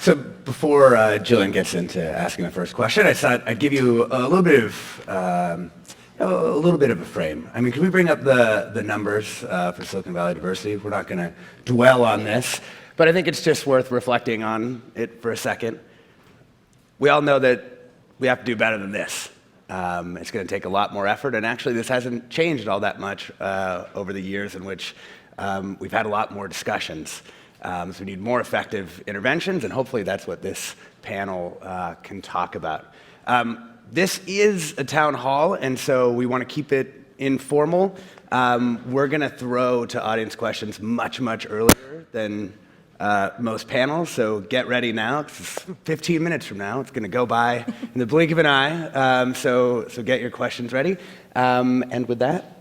So before Gillian gets into asking the first question, I thought I'd give you a little bit of a frame. I mean, can we bring up the numbers for Silicon Valley diversity? We're not going to dwell on this, but I think it's just worth reflecting on it for a second. We all know that we have to do better than this. It's going to take a lot more effort, and actually this hasn't changed all that much over the years in which we've had a lot more discussions. So we need more effective interventions, and hopefully that's what this panel can talk about. This is a town hall, and so we want to keep it informal. We're going to throw to audience questions much, much earlier than most panels, so get ready now. 15 minutes from now, it's going to go by in the blink of an eye. So get your questions ready. And with that,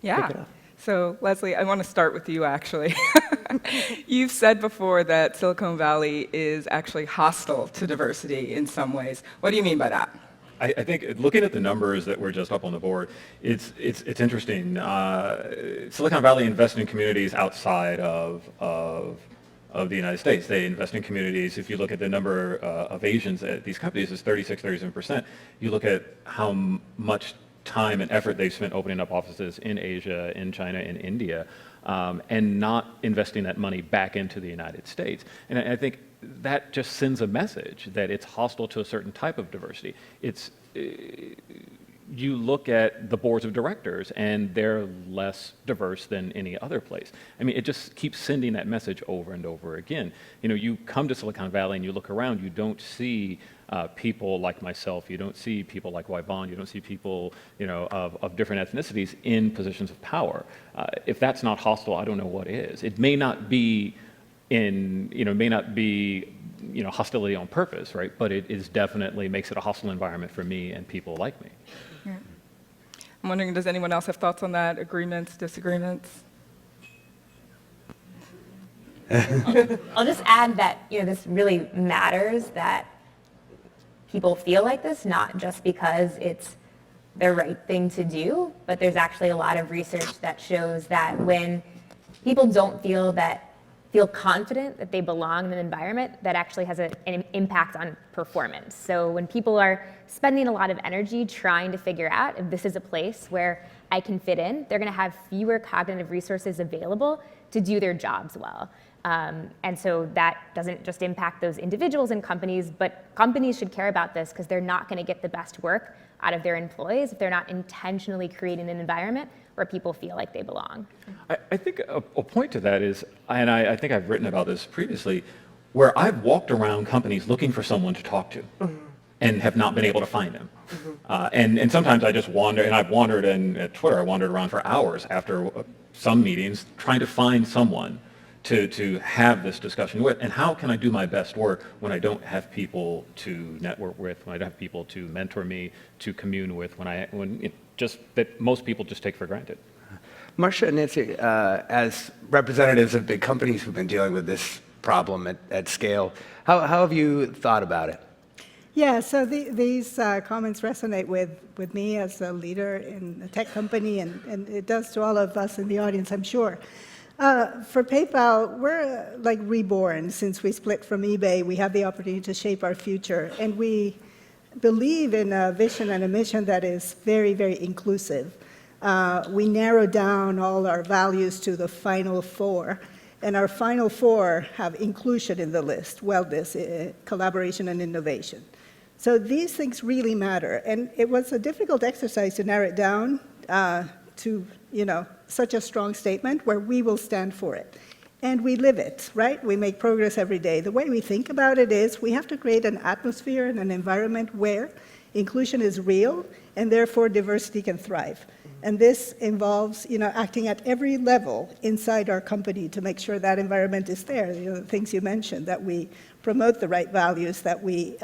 yeah. kick it off. So Leslie, I want to start with you actually. You've said before that Silicon Valley is actually hostile to diversity in some ways. What do you mean by that? I think looking at the numbers that were just up on the board, it's interesting. Silicon Valley invests in communities outside of the United States. They invest in communities. If you look at the number of Asians at these companies, it's 37%. You look at how much time and effort they've spent opening up offices in Asia, in China, in India, and not investing that money back into the United States. And I think that just sends a message that it's hostile to a certain type of diversity. You look at the boards of directors and they're less diverse than any other place. I mean, it just keeps sending that message over and over again. You know, you come to Silicon Valley and you look around, you don't see people like myself, you don't see people like Y-Vonne, you don't see people, you know, of different ethnicities in positions of power. If that's not hostile, I don't know what is. It may not be hostility on purpose, right? But it is definitely makes it a hostile environment for me and people like me. Yeah. I'm wondering, does anyone else have thoughts on that? Agreements, disagreements? I'll just add that, you know, this really matters that people feel like this, not just because it's the right thing to do, but there's actually a lot of research that shows that when people don't feel confident that they belong in an environment, that actually has an impact on performance. So when people are spending a lot of energy trying to figure out if this is a place where I can fit in, they're going to have fewer cognitive resources available to do their jobs well. And so that doesn't just impact those individuals and companies, but companies should care about this because they're not going to get the best work out of their employees if they're not intentionally creating an environment where people feel like they belong. I think a point to that is, and I think I've written about this previously, where I've walked around companies looking for someone to talk to and have not been able to find them. And sometimes I just wander, and I've wandered at Twitter, I wandered around for hours after some meetings trying to find someone to have this discussion with. And how can I do my best work when I don't have people to network with, when I don't have people to mentor me, to commune with, that most people just take for granted. Marcia and Nancy, as representatives of big companies who've been dealing with this problem at scale, how have you thought about it? Yeah, so these comments resonate with me as a leader in a tech company, and it does to all of us in the audience, I'm sure. For PayPal, we're like reborn. Since we split from eBay, we have the opportunity to shape our future, and we believe in a vision and a mission that is very, very inclusive. We narrow down all our values to the final four, and our final four have inclusion in the list: wellness, collaboration, and innovation. So these things really matter, and it was a difficult exercise to narrow it down to, such a strong statement where we will stand for it. And we live it, right? We make progress every day. The way we think about it is we have to create an atmosphere and an environment where inclusion is real and therefore diversity can thrive. And this involves, acting at every level inside our company to make sure that environment is there. The things you mentioned, that we promote the right values, that we,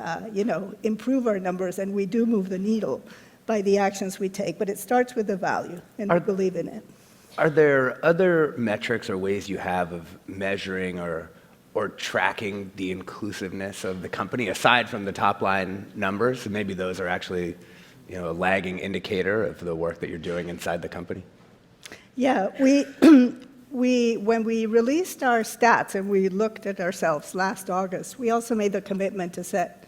improve our numbers, and we do move the needle by the actions we take. But it starts with the value, and we believe in it. Are there other metrics or ways you have of measuring or tracking the inclusiveness of the company aside from the top line numbers? And maybe those are actually, a lagging indicator of the work that you're doing inside the company? Yeah, we when we released our stats and we looked at ourselves last August, we also made the commitment to set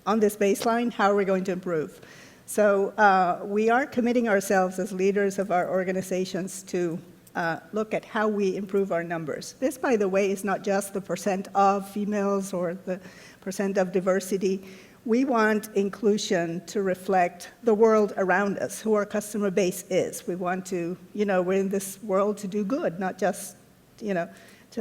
on this baseline, how are we going to improve? So we are committing ourselves as leaders of our organizations to look at how we improve our numbers. This, by the way, is not just the percent of females or the percent of diversity. We want inclusion to reflect the world around us, who our customer base is. We want to, we're in this world to do good, not just, to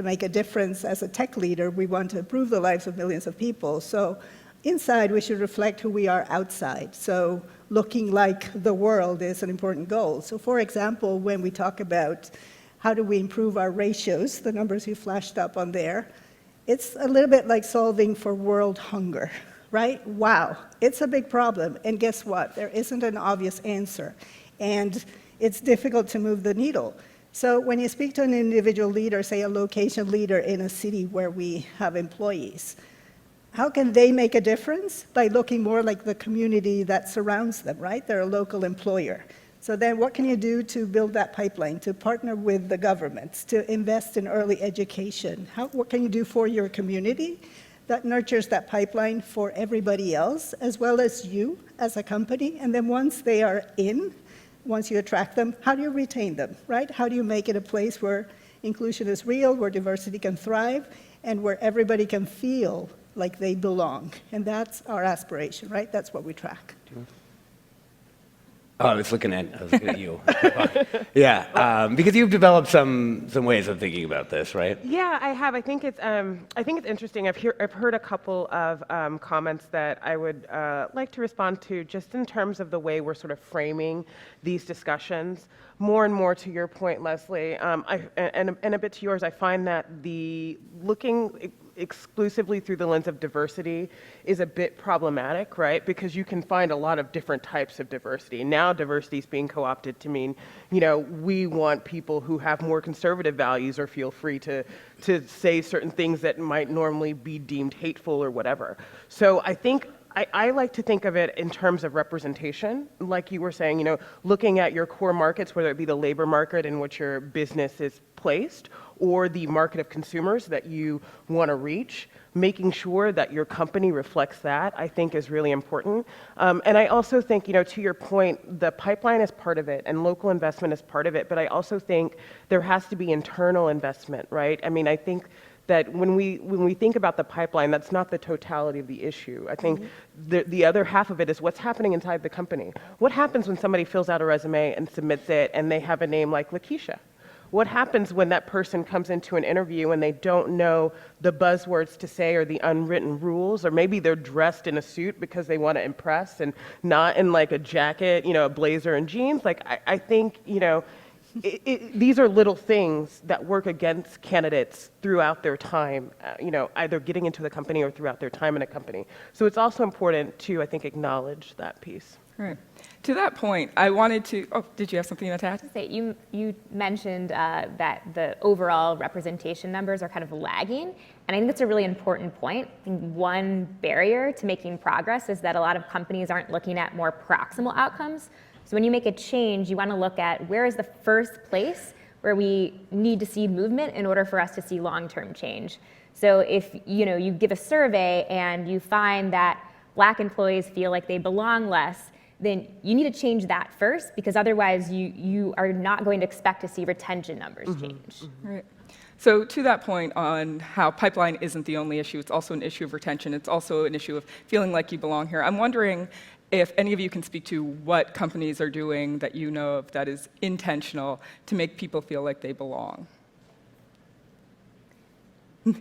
make a difference as a tech leader. We want to improve the lives of millions of people. So inside, we should reflect who we are outside. So looking like the world is an important goal. So for example, when we talk about how do we improve our ratios, the numbers you flashed up on there, it's a little bit like solving for world hunger, right? Wow, it's a big problem. And guess what? There isn't an obvious answer. And it's difficult to move the needle. So when you speak to an individual leader, say a location leader in a city where we have employees, how can they make a difference? By looking more like the community that surrounds them, right? They're a local employer. So then what can you do to build that pipeline, to partner with the governments, to invest in early education? What can you do for your community that nurtures that pipeline for everybody else, as well as you as a company? And then once they are in, once you attract them, how do you retain them, right? How do you make it a place where inclusion is real, where diversity can thrive, and where everybody can feel like they belong? And that's our aspiration, right? That's what we track. Oh, I was looking at you. Yeah, because you've developed some ways of thinking about this, right? Yeah, I have. I think it's interesting. I've heard a couple of comments that I would like to respond to, just in terms of the way we're sort of framing these discussions. More and more, to your point, Leslie, and a bit to yours, I find that the looking exclusively through the lens of diversity is a bit problematic, right? Because you can find a lot of different types of diversity. Now diversity is being co-opted to mean, we want people who have more conservative values or feel free to say certain things that might normally be deemed hateful or whatever. So I think I like to think of it in terms of representation, like you were saying, looking at your core markets, whether it be the labor market in which your business is placed, or the market of consumers that you want to reach, making sure that your company reflects that, I think, is really important. And I also think, to your point, the pipeline is part of it, and local investment is part of it, but I also think there has to be internal investment, right? I mean, I think that when we think about the pipeline, that's not the totality of the issue. I think the other half of it is what's happening inside the company. What happens when somebody fills out a resume and submits it and they have a name like Lakeisha? What happens when that person comes into an interview and they don't know the buzzwords to say or the unwritten rules, or maybe they're dressed in a suit because they want to impress and not in like a jacket, a blazer and jeans? Like, I think, these are little things that work against candidates throughout their time, either getting into the company or throughout their time in a company. So it's also important to, I think, acknowledge that piece. Right. To that point, I wanted to, did you have something to add? Say, you mentioned that the overall representation numbers are kind of lagging, and I think that's a really important point. I think one barrier to making progress is that a lot of companies aren't looking at more proximal outcomes. So when you make a change, you want to look at where is the first place where we need to see movement in order for us to see long-term change. So if you give a survey and you find that Black employees feel like they belong less, then you need to change that first, because otherwise you are not going to expect to see retention numbers change. Right. So to that point on how pipeline isn't the only issue, it's also an issue of retention. It's also an issue of feeling like you belong here. I'm wondering if any of you can speak to what companies are doing that you know of that is intentional to make people feel like they belong. Sure.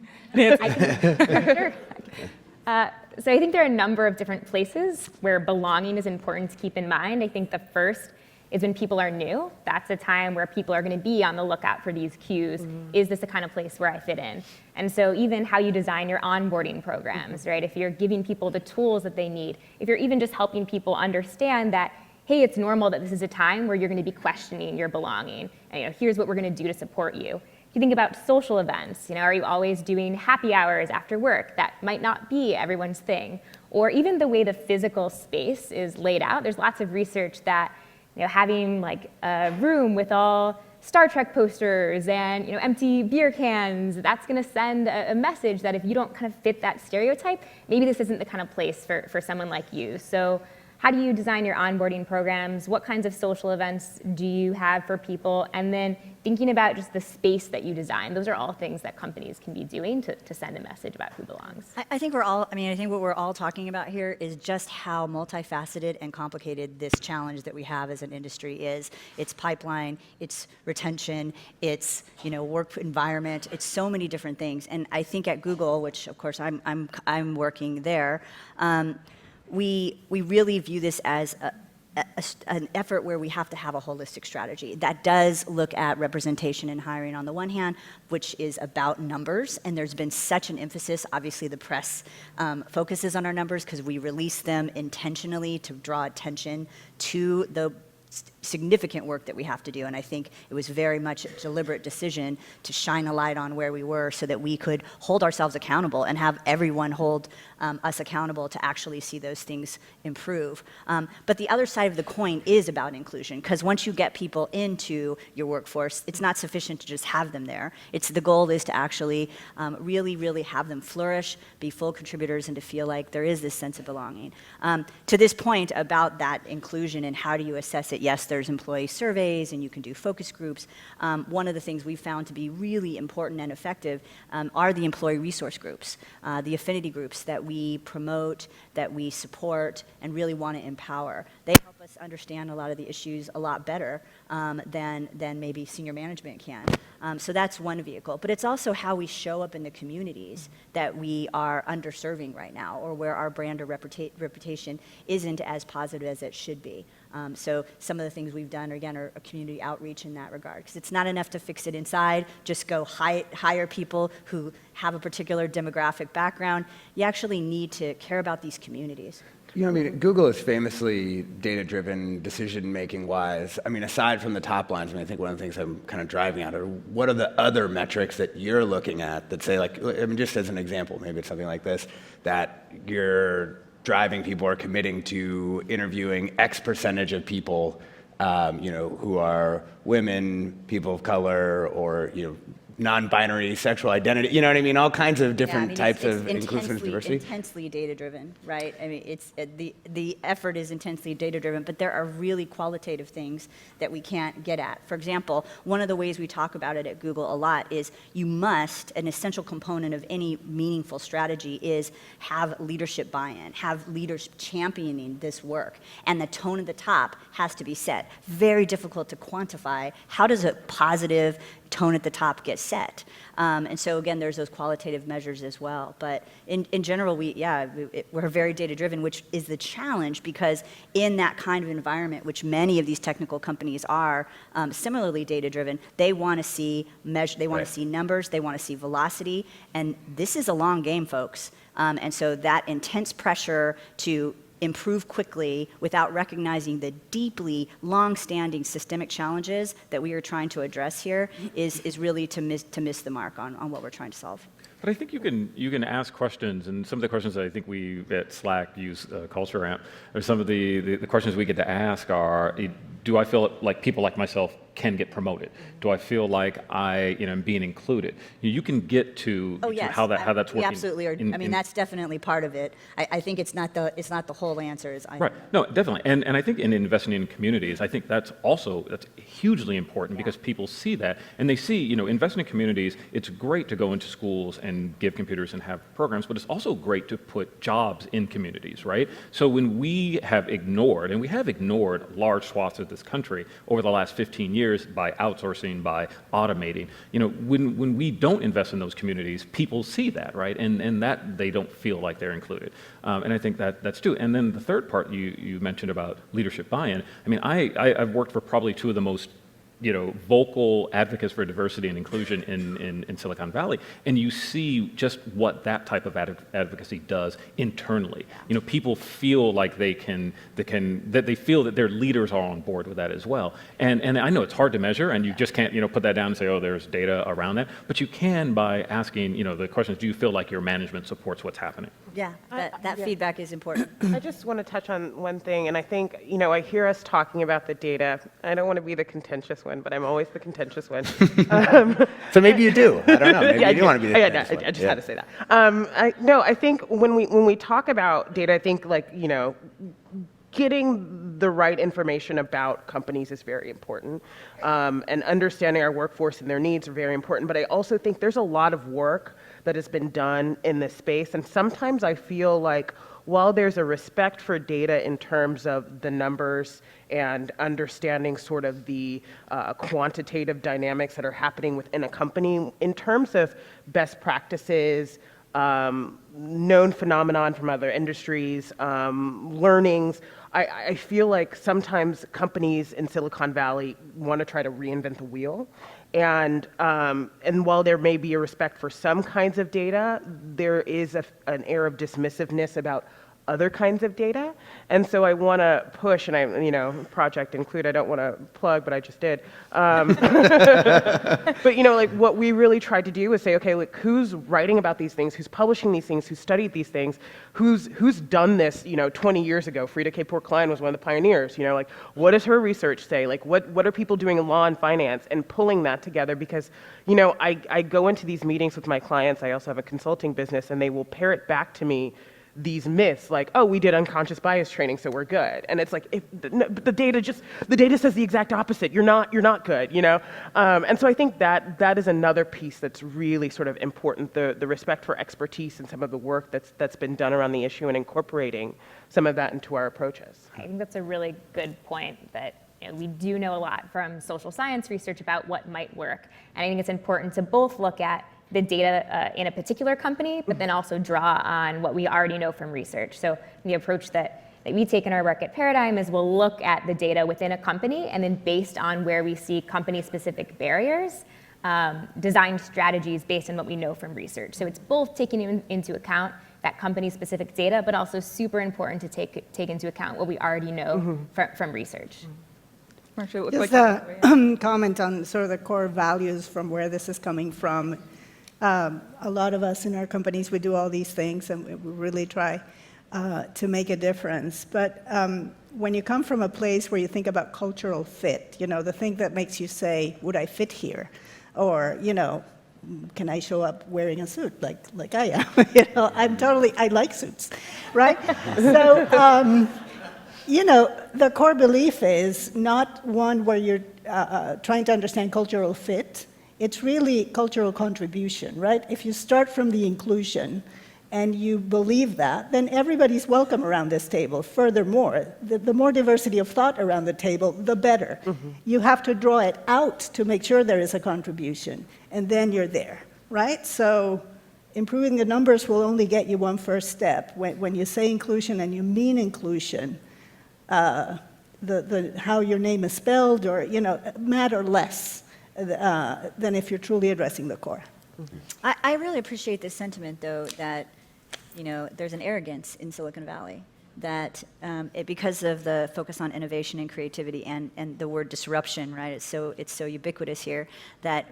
So I think there are a number of different places where belonging is important to keep in mind. I think the first is when people are new. That's a time where people are going to be on the lookout for these cues. Is this the kind of place where I fit in? And so even how you design your onboarding programs, right? If you're giving people the tools that they need, if you're even just helping people understand that, hey, it's normal that this is a time where you're going to be questioning your belonging, and here's what we're going to do to support you. If you think about social events, are you always doing happy hours after work? That might not be everyone's thing. Or even the way the physical space is laid out. There's lots of research that having like a room with all Star Trek posters and empty beer cans, that's going to send a message that if you don't kind of fit that stereotype, maybe this isn't the kind of place for someone like you. So how do you design your onboarding programs? What kinds of social events do you have for people? And then thinking about just the space that you design. Those are all things that companies can be doing to send a message about who belongs. I think I think what we're all talking about here is just how multifaceted and complicated this challenge that we have as an industry is. It's pipeline, it's retention, it's work environment, it's so many different things. And I think at Google, which of course I'm working there, we really view this as an effort where we have to have a holistic strategy that does look at representation and hiring on the one hand, which is about numbers, and there's been such an emphasis. Obviously, the press focuses on our numbers because we release them intentionally to draw attention to the significant work that we have to do, and I think it was very much a deliberate decision to shine a light on where we were so that we could hold ourselves accountable and have everyone hold us accountable to actually see those things improve. But the other side of the coin is about inclusion, because once you get people into your workforce, it's not sufficient to just have them there. The goal is to actually really, really have them flourish, be full contributors, and to feel like there is this sense of belonging. To this point about that inclusion and how do you assess it, yes, there's employee surveys and you can do focus groups. One of the things we've found to be really important and effective are the employee resource groups, the affinity groups that we promote, that we support, and really want to empower. They help us understand a lot of the issues a lot better than maybe senior management can. So that's one vehicle. But it's also how we show up in the communities that we are underserving right now, or where our brand or reputation isn't as positive as it should be. So some of the things we've done, again, are community outreach in that regard. Because it's not enough to fix it inside, just go hire people who have a particular demographic background. You actually need to care about these communities. Google is famously data-driven, decision-making wise. Aside from the top lines, I think one of the things I'm kind of driving at are what are the other metrics that you're looking at that say, just as an example, maybe it's something like this, that you're driving people or committing to interviewing X percentage of people, who are women, people of color, or, non-binary sexual identity, all kinds of different types of inclusiveness and diversity. Intensely data-driven, right? The effort is intensely data-driven, but there are really qualitative things that we can't get at. For example, one of the ways we talk about it at Google a lot is an essential component of any meaningful strategy is have leadership buy-in, have leaders championing this work, and the tone at the top has to be set. Very difficult to quantify. How does a positive tone at the top get set? And so again, there's those qualitative measures as well. But in general, we're very data-driven, which is the challenge, because in that kind of environment, which many of these technical companies are similarly data-driven, they want to see they want to see numbers, they want to see velocity, and this is a long game, folks. And so that intense pressure to improve quickly without recognizing the deeply long-standing systemic challenges that we are trying to address here is really to miss the mark on what we're trying to solve. But I think you can ask questions, and some of the questions that I think we at Slack use Culture Amp, or some of the questions we get to ask are, do I feel like people like myself can get promoted? Do I feel like I am being included? You can get to how that's working. We absolutely are. That's definitely part of it. I think it's not the whole answer. Right. No, definitely. And I think in investing in communities, I think that's hugely important, because people see that, and they see, investing in communities, it's great to go into schools and give computers and have programs, but it's also great to put jobs in communities, right? So when we have ignored large swaths of this country over the last 15 years by outsourcing, by automating, when we don't invest in those communities, people see that, right? And that they don't feel like they're included. And I think that's true. And then the third part you mentioned about leadership buy-in, I've worked for probably two of the most vocal advocates for diversity and inclusion in Silicon Valley, and you see just what that type of advocacy does internally. People feel like they feel that their leaders are on board with that as well. And I know it's hard to measure, and you just can't put that down and say, oh, there's data around that, but you can by asking the questions, do you feel like your management supports what's happening? Yeah, that feedback is important. I just want to touch on one thing, and I think, I hear us talking about the data. I don't want to be the contentious one, but I'm always the contentious one. So maybe you do. I don't know. Maybe Yeah, you do want to be the I next one. just had to say that. I think when we talk about data, I think getting the right information about companies is very important, and understanding our workforce and their needs are very important. But I also think there's a lot of work that has been done in this space, and sometimes I feel like while there's a respect for data in terms of the numbers and understanding sort of the quantitative dynamics that are happening within a company, in terms of best practices, known phenomenon from other industries, learnings, I feel like sometimes companies in Silicon Valley want to try to reinvent the wheel. And while there may be a respect for some kinds of data, there is an air of dismissiveness about other kinds of data. And so I want to push, and project include, I don't want to plug, but I just did. But, what we really tried to do was say, okay, look, who's writing about these things, who's publishing these things, who's studied these things, who's done this, 20 years ago. Frida K. Klein was one of the pioneers, what does her research say? What are people doing in law and finance, and pulling that together? Because, I go into these meetings with my clients, I also have a consulting business, and they will parrot back to me these myths like, oh, we did unconscious bias training, so we're good. And it's like, the data says the exact opposite. You're not good, And so I think that is another piece that's really sort of important, the respect for expertise and some of the work that's been done around the issue and incorporating some of that into our approaches. I think that's a really good point that we do know a lot from social science research about what might work. And I think it's important to both look at the data in a particular company, but then also draw on what we already know from research. So the approach that we take in our work at Paradigm is we'll look at the data within a company, and then based on where we see company-specific barriers, design strategies based on what we know from research. So it's both taking into account that company-specific data, but also super important to take into account what we already know from research. Marcia, it looks Just like a comment on sort of the core values from where this is coming from. A lot of us in our companies, we do all these things, and we really try to make a difference. But when you come from a place where you think about cultural fit, the thing that makes you say, would I fit here? Or, can I show up wearing a suit like I am? I like suits, right? So, the core belief is not one where you're trying to understand cultural fit. It's really cultural contribution, right? If you start from the inclusion and you believe that, then everybody's welcome around this table. Furthermore, the more diversity of thought around the table, the better. You have to draw it out to make sure there is a contribution, and then you're there, right? So improving the numbers will only get you one first step. When you say inclusion and you mean inclusion, how your name is spelled or, matter less than if you're truly addressing the core. I really appreciate this sentiment, though, that there's an arrogance in Silicon Valley that because of the focus on innovation and creativity and the word disruption, right? It's so ubiquitous here that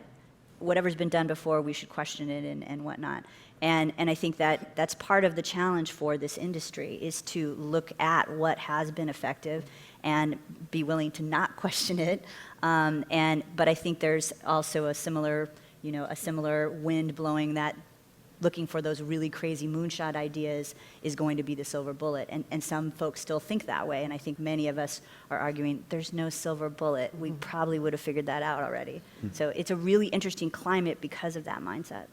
whatever's been done before, we should question it and whatnot. And I think that's part of the challenge for this industry is to look at what has been effective and be willing to not question it. But I think there's also a similar wind blowing that looking for those really crazy moonshot ideas is going to be the silver bullet. And some folks still think that way. And I think many of us are arguing there's no silver bullet. We probably would have figured that out already. So it's a really interesting climate because of that mindset.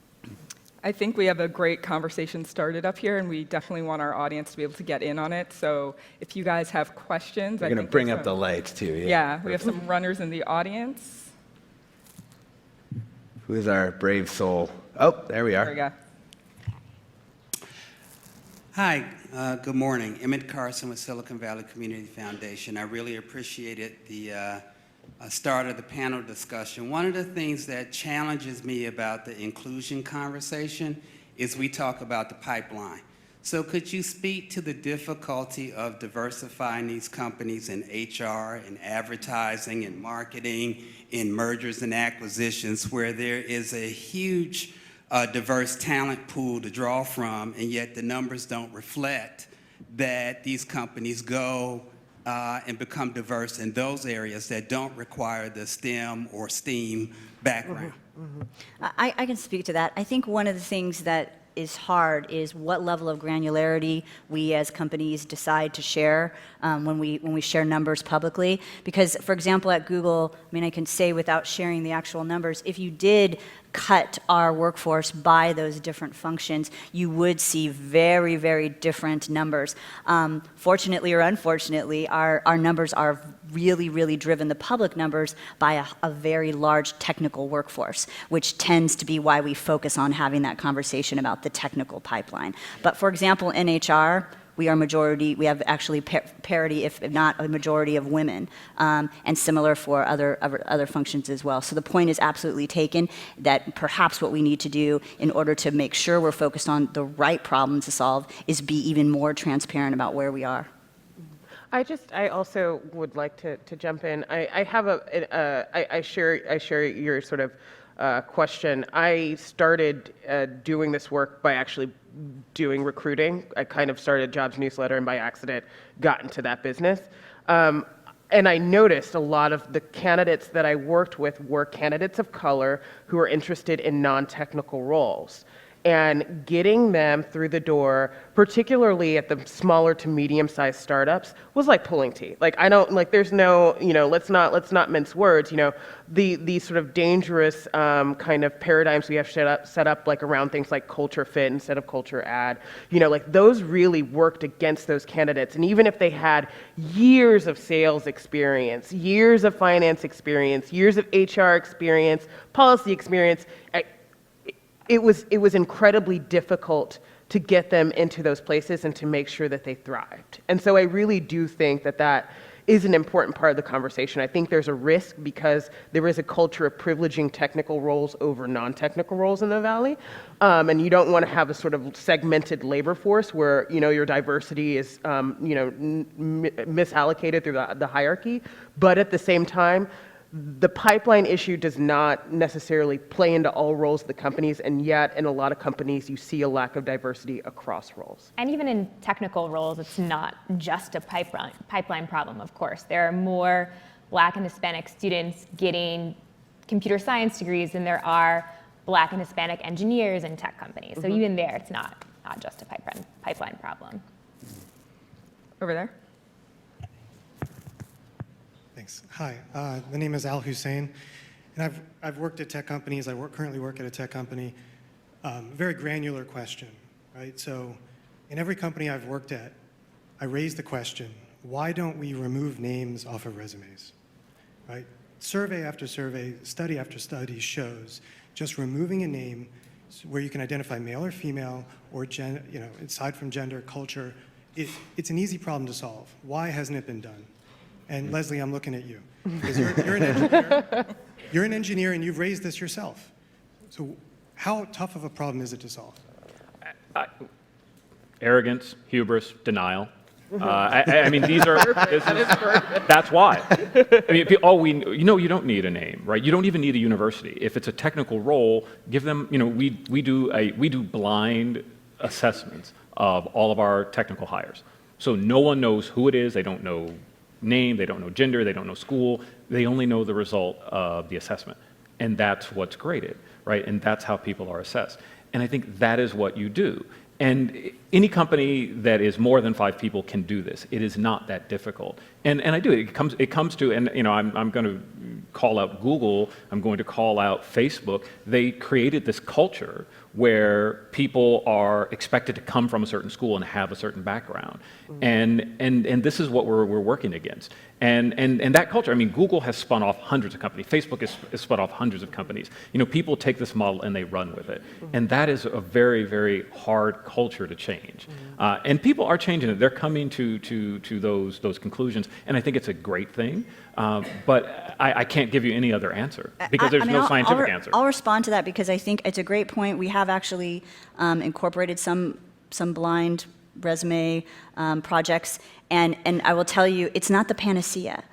I think we have a great conversation started up here, and we definitely want our audience to be able to get in on it. So if you guys have questions, We're going to bring up the lights, too. Yeah, we have some runners in the audience. Who is our brave soul? Oh, there we are. There we go. Hi, good morning. Emmett Carson with Silicon Valley Community Foundation. I really appreciated the start of the panel discussion. One of the things that challenges me about the inclusion conversation is we talk about the pipeline. So could you speak to the difficulty of diversifying these companies in HR, in advertising, in marketing, in mergers and acquisitions, where there is a huge a diverse talent pool to draw from, and yet the numbers don't reflect that these companies go and become diverse in those areas that don't require the STEM or STEAM background. I can speak to that. I think one of the things that is hard is what level of granularity we as companies decide to share when we share numbers publicly. Because, for example, at Google, I mean, I can say without sharing the actual numbers, if you did cut our workforce by those different functions, you would see very, very different numbers. Fortunately or unfortunately, our numbers are really, really driven, the public numbers, by a very large technical workforce, which tends to be why we focus on having that conversation about the technical pipeline. But for example, in HR, we have actually parity, if not a majority of women, and similar for other functions as well. So the point is absolutely taken that perhaps what we need to do in order to make sure we're focused on the right problem to solve is be even more transparent about where we are. I also would like to jump in. I share your sort of question. I started doing this work by actually doing recruiting. I kind of started Jobs Newsletter and by accident got into that business. And I noticed a lot of the candidates that I worked with were candidates of color who were interested in non-technical roles. And getting them through the door, particularly at the smaller to medium-sized startups, was like pulling teeth. Like there's no, let's not mince words. The sort of dangerous kind of paradigms we have set up like around things like culture fit instead of culture add. Like those really worked against those candidates. And even if they had years of sales experience, years of finance experience, years of HR experience, policy experience, it was incredibly difficult to get them into those places and to make sure that they thrived. And so I really do think that is an important part of the conversation. I think there's a risk because there is a culture of privileging technical roles over non-technical roles in the Valley. And you don't want to have a sort of segmented labor force where, your diversity is, misallocated through the hierarchy. But at the same time, the pipeline issue does not necessarily play into all roles of the companies, and yet in a lot of companies you see a lack of diversity across roles. And even in technical roles, it's not just a pipeline problem, of course. There are more Black and Hispanic students getting computer science degrees than there are Black and Hispanic engineers in tech companies. So even there, it's not just a pipeline problem. Over there. Thanks. Hi, the name is Al Hussein, and I've worked at tech companies. I currently work at a tech company. Very granular question, right? So, in every company I've worked at, I raise the question: why don't we remove names off of resumes, right? Survey after survey, study after study shows just removing a name where you can identify male or female, or aside from gender, culture, it's an easy problem to solve. Why hasn't it been done? And Leslie, I'm looking at you. Because you're an engineer. You're an engineer and you've raised this yourself. So how tough of a problem is it to solve? Arrogance, hubris, denial. I mean, that's why. I mean, you don't need a name, right? You don't even need a university. If it's a technical role, give them, we do blind assessments of all of our technical hires. So no one knows who it is. They don't know name, they don't know gender, they don't know school. They only know the result of the assessment. And that's what's graded, right? And that's how people are assessed. And I think that is what you do. And any company that is more than 5 people can do this. It is not that difficult. And I do. It comes to, and I'm going to call out Google. I'm going to call out Facebook. They created this culture where people are expected to come from a certain school and have a certain background. And this is what we're working against. And that culture, I mean, Google has spun off hundreds of companies. Facebook has spun off hundreds of companies. People take this model and they run with it. And that is a very, very hard culture to change. And people are changing it. They're coming to those conclusions. And I think it's a great thing. But I can't give you any other answer because there's no scientific answer. I'll respond to that because I think it's a great point. We have actually incorporated some blind resume projects, and I will tell you, it's not the panacea.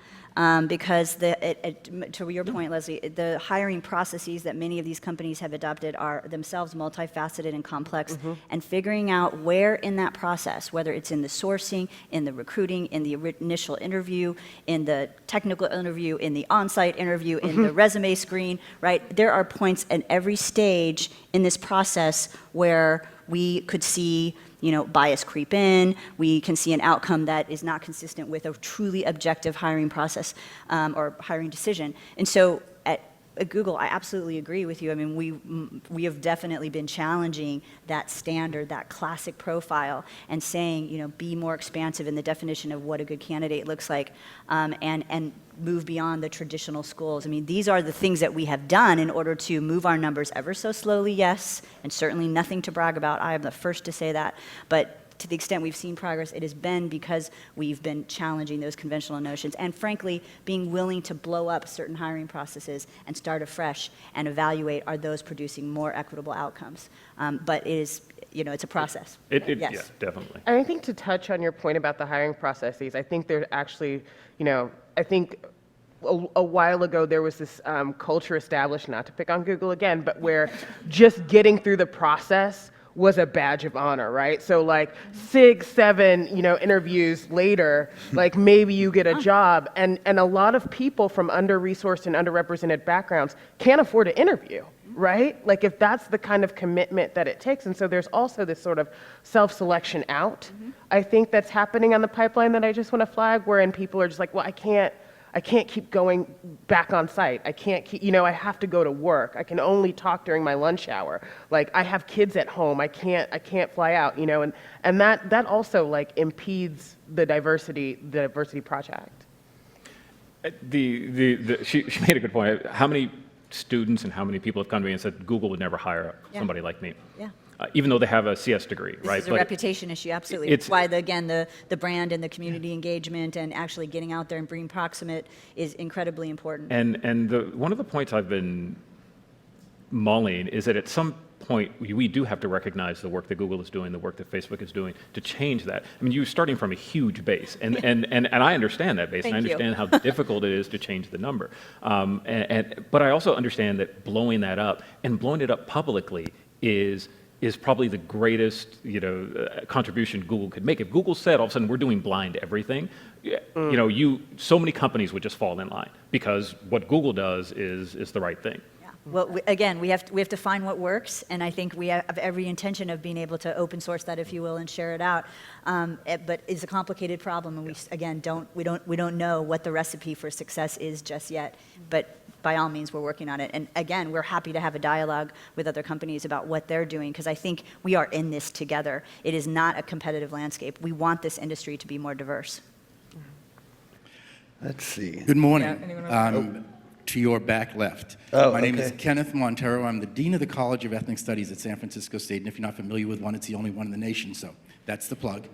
because to your point, Leslie, the hiring processes that many of these companies have adopted are themselves multifaceted and complex, and figuring out where in that process, whether it's in the sourcing, in the recruiting, in the initial interview, in the technical interview, in the on-site interview, in the resume screen, right? There are points at every stage in this process where we could see bias creep in. We can see an outcome that is not consistent with a truly objective hiring process or hiring decision. And so at Google, I absolutely agree with you. I mean, we have definitely been challenging that standard, that classic profile, and saying, be more expansive in the definition of what a good candidate looks like, and move beyond the traditional schools. I mean, these are the things that we have done in order to move our numbers ever so slowly, yes, and certainly nothing to brag about. I am the first to say that. But to the extent we've seen progress, it has been because we've been challenging those conventional notions and, frankly, being willing to blow up certain hiring processes and start afresh and evaluate, are those producing more equitable outcomes? But it is, it's a process. Yes. Yes. Yeah, definitely. And I think to touch on your point about the hiring processes, I think there's actually, I think a while ago there was this culture established, not to pick on Google again, but where just getting through the process was a badge of honor, right? So like 6, 7, interviews later, like maybe you get a job, and a lot of people from under-resourced and underrepresented backgrounds can't afford to interview, right? Like if that's the kind of commitment that it takes. And so there's also this sort of self-selection out, I think that's happening on the pipeline that I just want to flag, wherein people are just like, well, I can't keep going back on site. I can't keep, I have to go to work. I can only talk during my lunch hour. Like I have kids at home. I can't fly out, and that also like impedes the diversity project. She made a good point. How many students and how many people have come to me and said Google would never hire somebody like me? Yeah. Even though they have a CS degree, right? This is a reputation issue, absolutely. It's why, the brand and the community engagement and actually getting out there and being proximate is incredibly important. And one of the points I've been mulling is that at some point we do have to recognize the work that Google is doing, the work that Facebook is doing to change that. I mean, you're starting from a huge base, and I understand that base, and I understand how difficult it is to change the number. But I also understand that blowing that up and blowing it up publicly is probably the greatest, contribution Google could make. If Google said all of a sudden we're doing blind everything, so many companies would just fall in line because what Google does is the right thing. Yeah. Well, we have to find what works, and I think we have every intention of being able to open source that, if you will, and share it out. But it's a complicated problem, and we don't know what the recipe for success is just yet. But by all means, we're working on it. And again, we're happy to have a dialogue with other companies about what they're doing, because I think we are in this together. It is not a competitive landscape. We want this industry to be more diverse. Let's see. Good morning. Yeah, anyone else? To your back left. Oh, My name is okay. Kenneth Montero. I'm the Dean of the College of Ethnic Studies at San Francisco State. And if you're not familiar with one, it's the only one in the nation. So that's the plug.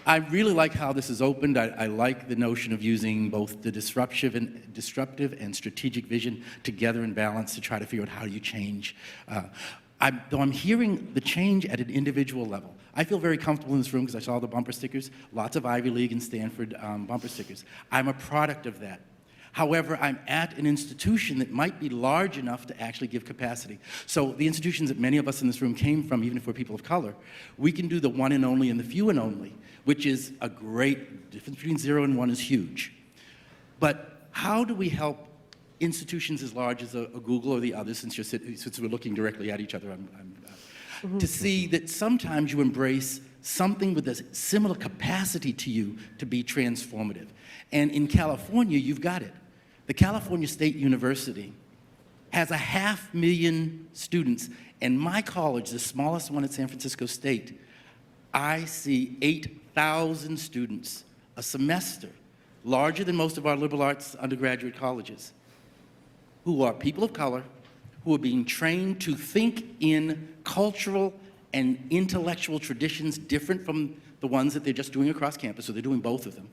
I really like how this is opened. I like the notion of using both the disruptive and strategic vision together in balance to try to figure out how you change. Though I'm hearing the change at an individual level. I feel very comfortable in this room because I saw the bumper stickers, lots of Ivy League and Stanford bumper stickers. I'm a product of that. However, I'm at an institution that might be large enough to actually give capacity. So the institutions that many of us in this room came from, even if we're people of color, we can do the one and only and the few and only, which is a great difference between 0 and 1 is huge. But how do we help institutions as large as a Google or the others, since we're looking directly at each other, to see that sometimes you embrace something with a similar capacity to you to be transformative. And in California, you've got it. The California State University has 500,000 students, and my college, the smallest one at San Francisco State, I see 8,000 students a semester, larger than most of our liberal arts undergraduate colleges, who are people of color, who are being trained to think in cultural and intellectual traditions different from the ones that they're just doing across campus, so they're doing both of them.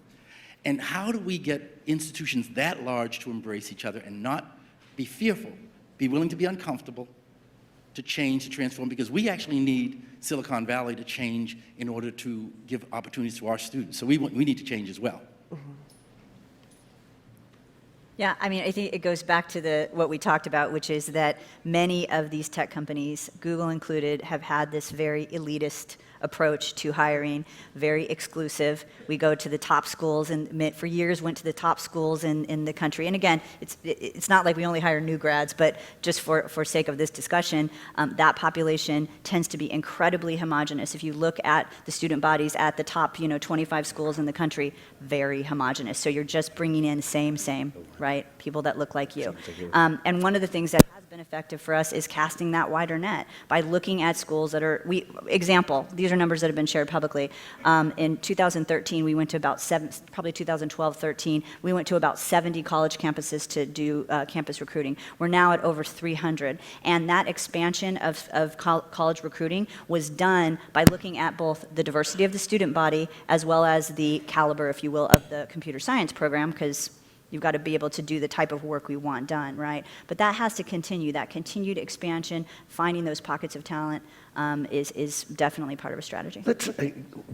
And how do we get institutions that large to embrace each other and not be fearful, be willing to be uncomfortable, to change, to transform? Because we actually need Silicon Valley to change in order to give opportunities to our students. So we need to change as well. Yeah, I mean, I think it goes back to what we talked about, which is that many of these tech companies, Google included, have had this very elitist approach to hiring, very exclusive. We go to the top schools, and for years went to the top schools in the country. And again, it's not like we only hire new grads, but just for sake of this discussion, that population tends to be incredibly homogenous. If you look at the student bodies at the top, 25 schools in the country, very homogenous. So you're just bringing in same, right? People that look like you. And one of the things that has been effective for us is casting that wider net by looking at schools that are, example, these are numbers that have been shared publicly. In 2013, we went to about probably 2012, 13, we went to about 70 college campuses to do campus recruiting. We're now at over 300. And that expansion of college recruiting was done by looking at both the diversity of the student body as well as the caliber, if you will, of the computer science program, because you've got to be able to do the type of work we want done, right? But that has to continue. That continued expansion, finding those pockets of talent is definitely part of a strategy. Let's, just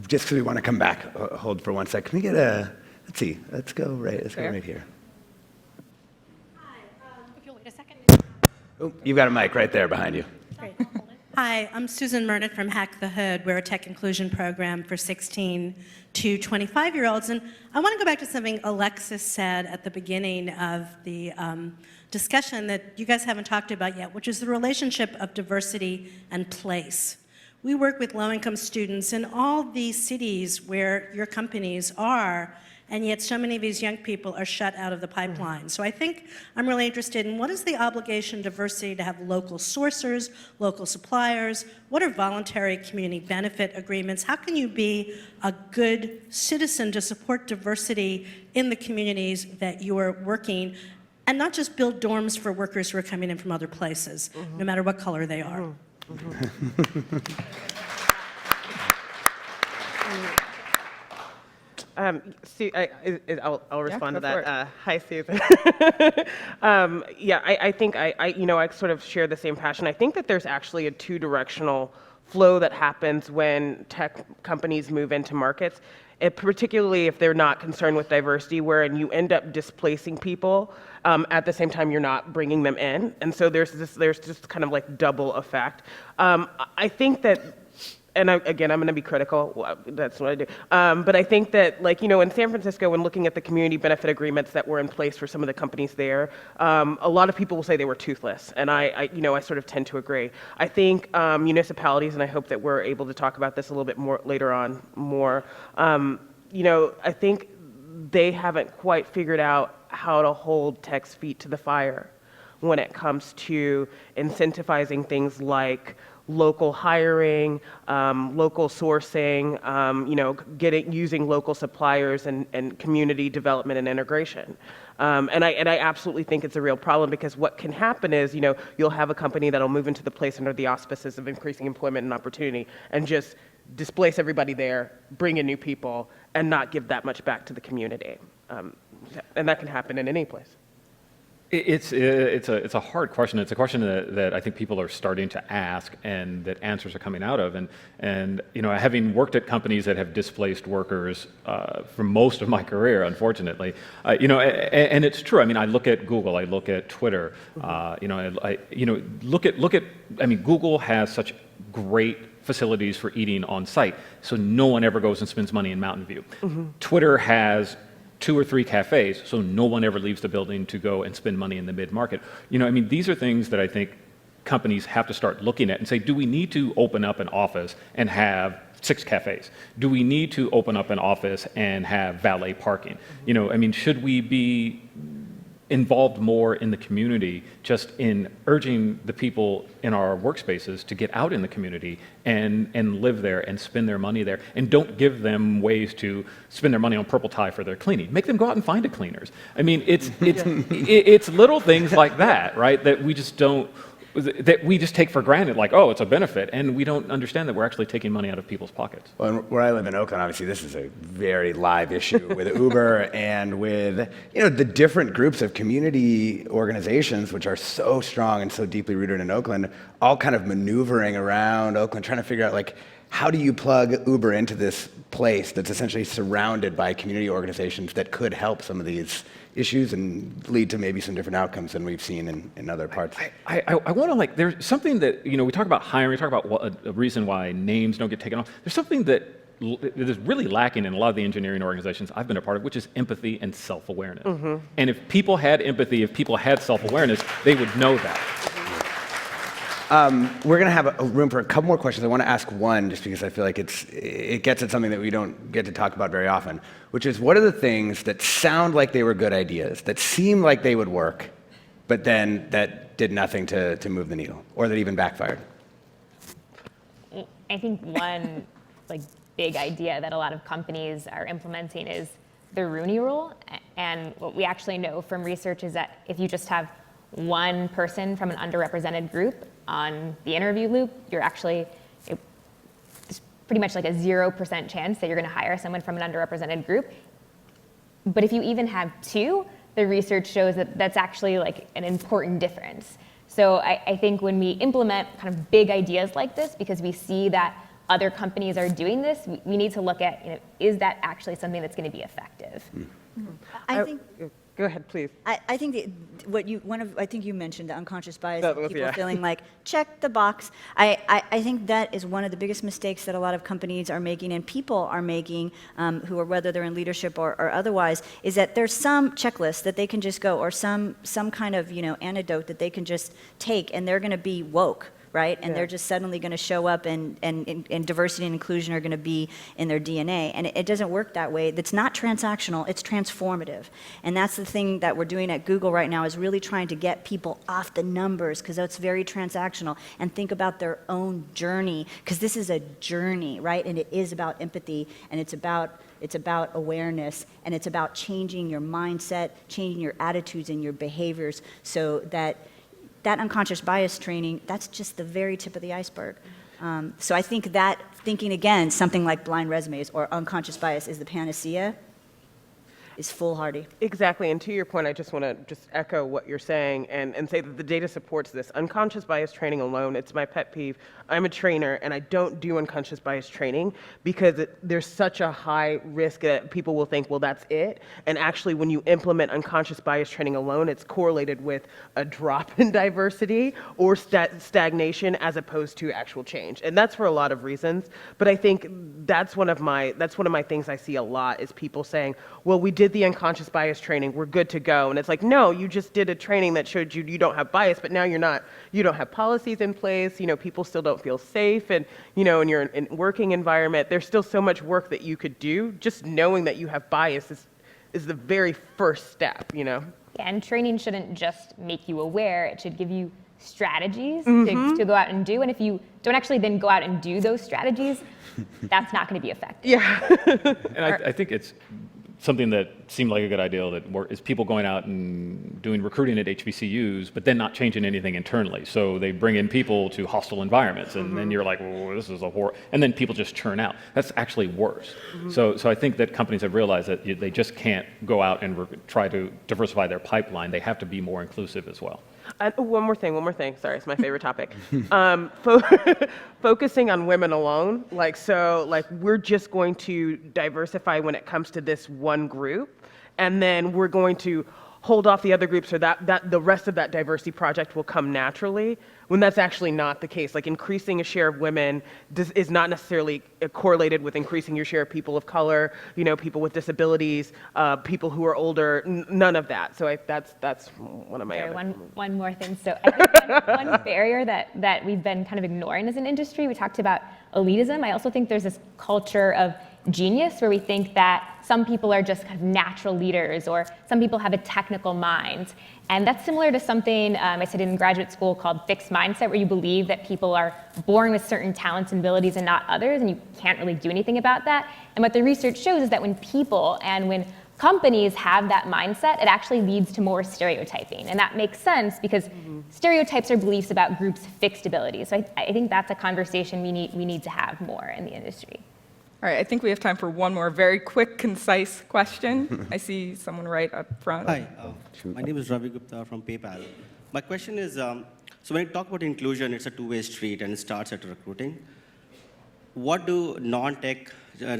because we want to come back, hold for 1 sec. Can we get let's see, let's go right here. Hi, if you'll wait a second. Oh, you've got a mic right there behind you. Great. Hi, I'm Susan Murnick from Hack the Hood. We're a tech inclusion program for 16 to 25-year-olds. And I want to go back to something Alexis said at the beginning of the discussion that you guys haven't talked about yet, which is the relationship of diversity and place. We work with low-income students in all these cities where your companies are, and yet so many of these young people are shut out of the pipeline. So I think I'm really interested in what is the obligation diversity to have local sourcers, local suppliers? What are voluntary community benefit agreements? How can you be a good citizen to support diversity in the communities that you are working, and not just build dorms for workers who are coming in from other places, no matter what color they are? I'll respond to go for that. Hi, Susan. Yeah, I think I sort of share the same passion. I think that there's actually a two-directional flow that happens when tech companies move into markets, particularly if they're not concerned with diversity, wherein you end up displacing people at the same time you're not bringing them in. And so there's just kind of like double effect. I think that, and again, I'm going to be critical. Well, that's what I do. But I think that, in San Francisco, when looking at the community benefit agreements that were in place for some of the companies there, a lot of people will say they were toothless, and I sort of tend to agree. I think municipalities, and I hope that we're able to talk about this a little bit more later on. I think they haven't quite figured out how to hold tech's feet to the fire when it comes to incentivizing things like local hiring, local sourcing, using local suppliers and community development and integration. And I absolutely think it's a real problem, because what can happen is, you'll have a company that'll move into the place under the auspices of increasing employment and opportunity and just displace everybody there, bring in new people, and not give that much back to the community. And that can happen in any place. It's a hard question. It's a question that I think people are starting to ask, and that answers are coming out of. And having worked at companies that have displaced workers for most of my career, unfortunately, and it's true. I mean, I look at Google, I look at Twitter, Google has such great facilities for eating on site, so no one ever goes and spends money in Mountain View. Twitter has 2 or 3 cafes, so no one ever leaves the building to go and spend money in the mid-market. These are things that I think companies have to start looking at and say, do we need to open up an office and have 6 cafes? Do we need to open up an office and have valet parking? Should we be involved more in the community, just in urging the people in our workspaces to get out in the community and live there and spend their money there, and don't give them ways to spend their money on purple tie for their cleaning. Make them go out and find a cleaners. It's little things like that, right? That we just take for granted, like, oh, it's a benefit, and we don't understand that we're actually taking money out of people's pockets. Well, where I live in Oakland, obviously this is a very live issue with Uber and with the different groups of community organizations, which are so strong and so deeply rooted in Oakland, all kind of maneuvering around Oakland, trying to figure out how do you plug Uber into this place that's essentially surrounded by community organizations that could help some of these issues and lead to maybe some different outcomes than we've seen in other parts? I want to, like, there's something that, we talk about hiring, we talk about a reason why names don't get taken off. There's something that is really lacking in a lot of the engineering organizations I've been a part of, which is empathy and self-awareness. And if people had empathy, if people had self-awareness, they would know that. We're going to have a room for a couple more questions. I want to ask one just because I feel like it gets at something that we don't get to talk about very often, which is what are the things that sound like they were good ideas, that seem like they would work, but then that did nothing to move the needle, or that even backfired? I think one big idea that a lot of companies are implementing is the Rooney Rule. And what we actually know from research is that if you just have one person from an underrepresented group on the interview loop, you're actually, it's pretty much like a 0% chance that you're going to hire someone from an underrepresented group. But if you even have two, the research shows that that's actually like an important difference. So I think when we implement kind of big ideas like this, because we see that other companies are doing this, we need to look at, is that actually something that's going to be effective? I think. Go ahead, please. I think I think you mentioned the unconscious bias That of was- people yeah. feeling like, check the box. I think that is one of the biggest mistakes that a lot of companies are making and people are making, who are, whether they're in leadership or otherwise, is that there's some checklist that they can just go, or some kind of, antidote that they can just take, and they're going to be woke. Right? And they're just suddenly going to show up, and diversity and inclusion are going to be in their DNA. And it doesn't work that way. That's not transactional, it's transformative. And that's the thing that we're doing at Google right now, is really trying to get people off the numbers, because that's very transactional, and think about their own journey, because this is a journey, right? And it is about empathy, and it's about awareness, and it's about changing your mindset, changing your attitudes and your behaviors, so that unconscious bias training, that's just the very tip of the iceberg. So I think that thinking again, something like blind resumes or unconscious bias is the panacea, is foolhardy. Exactly, and to your point, I just want to echo what you're saying and say that the data supports this. Unconscious bias training alone, it's my pet peeve. I'm a trainer, and I don't do unconscious bias training because there's such a high risk that people will think, well, that's it. And actually, when you implement unconscious bias training alone, it's correlated with a drop in diversity or stagnation as opposed to actual change. And that's for a lot of reasons. But I think that's one of my things I see a lot, is people saying, well, we did the unconscious bias training, we're good to go. And it's like, no, you just did a training that showed you don't have bias, but now you don't have policies in place, people still don't feel safe, and in your working environment, there's still so much work that you could do. Just knowing that you have bias is the very first step, Yeah, and training shouldn't just make you aware, it should give you strategies to go out and do. And if you don't actually then go out and do those strategies, that's not going to be effective. Yeah. And I think it's something that seemed like a good idea is people going out and doing recruiting at HBCUs, but then not changing anything internally. So they bring in people to hostile environments, and then you're like, well, this is a horror. And then people just churn out. That's actually worse. So I think that companies have realized that they just can't go out and try to diversify their pipeline. They have to be more inclusive as well. One more thing. Sorry, it's my favorite topic. Focusing on women alone, we're just going to diversify when it comes to this one group, and then we're going to hold off the other groups, so that the rest of that diversity project will come naturally, when that's actually not the case. Like, increasing a share of women is not necessarily correlated with increasing your share of people of color, people with disabilities, people who are older, none of that. So that's one of my other. One more thing. So I think one barrier that we've been kind of ignoring as an industry, we talked about elitism. I also think there's this culture of genius where we think that some people are just kind of natural leaders, or some people have a technical mind. And that's similar to something I studied in graduate school called fixed mindset, where you believe that people are born with certain talents and abilities and not others, and you can't really do anything about that. And what the research shows is that when people and when companies have that mindset, it actually leads to more stereotyping. And that makes sense because stereotypes are beliefs about groups' fixed abilities. So I think that's a conversation we need to have more in the industry. All right, I think we have time for one more very quick, concise question. I see someone right up front. Hi, my name is Ravi Gupta from PayPal. My question is, so when you talk about inclusion, it's a two-way street and it starts at recruiting. what do non-tech,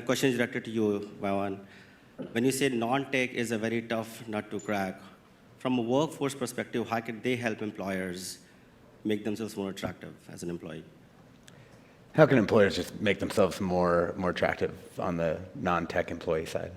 question is directed to you, Y-Vonne. When you say non-tech is a very tough nut to crack, from a workforce perspective, how can they help employers make themselves more attractive as an employee? How can employers just make themselves more attractive on the non-tech employee side?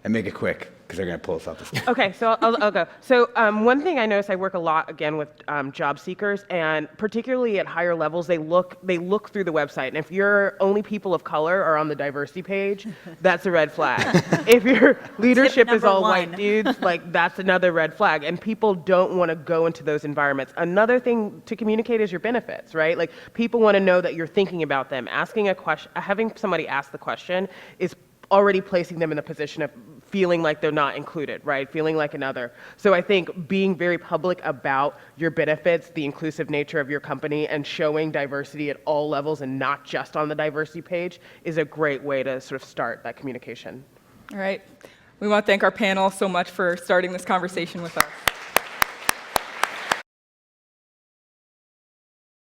And make it quick, because they're going to pull us off the stage. Okay, so I'll go. So one thing I notice, I work a lot, again, with job seekers, and particularly at higher levels, they look through the website. And if your only people of color are on the diversity page, that's a red flag. If your leadership is all white dudes, like, that's another red flag. And people don't want to go into those environments. Another thing to communicate is your benefits, right? Like, people want to know that you're thinking about them. Asking a question, having somebody ask the question is already placing them in a position of feeling like they're not included, right? Feeling like another. So I think being very public about your benefits, the inclusive nature of your company, and showing diversity at all levels and not just on the diversity page is a great way to sort of start that communication. All right. We want to thank our panel so much for starting this conversation with us.